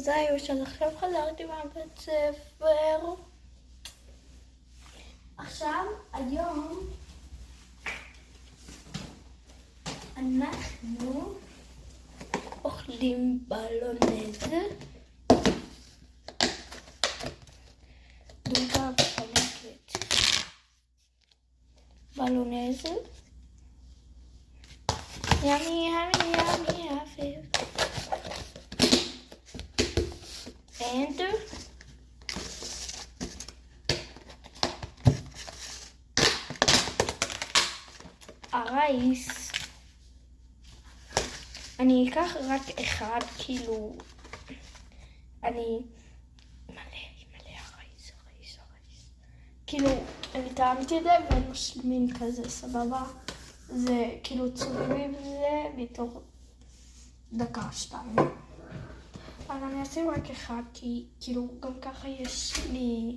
זה היו של עכשיו חזרתי מהבית ספר. עכשיו, היום אנחנו אוכלים בלונז. דודה מחלקת בלונז. ימי, ימי, ימי, יפי. And הרייס, אני אקח רק אחד, כאילו, אני מלא הרייס. כאילו, אני טעמתי את זה ואין משלמים כזה, סבבה? זה כאילו צורבים זה בתוך דקה, 2. אבל אני אעשה רק אחד, כי כאילו גם ככה יש לי,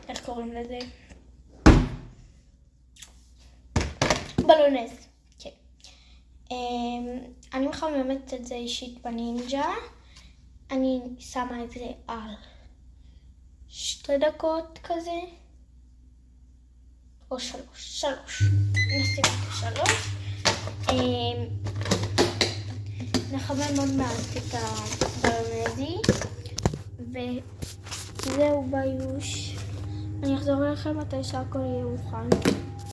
איך קוראים לזה? בלונז, כן. אני מחממת את זה אישית בנינג'ה. אני שמה את זה על 2 דקות כזה. או 3. נשים את 3. נחמם עוד מעט את הבלונזי. וזהו ביוש. אני אחזור אליכם מתי שהכל יהיה מוכן.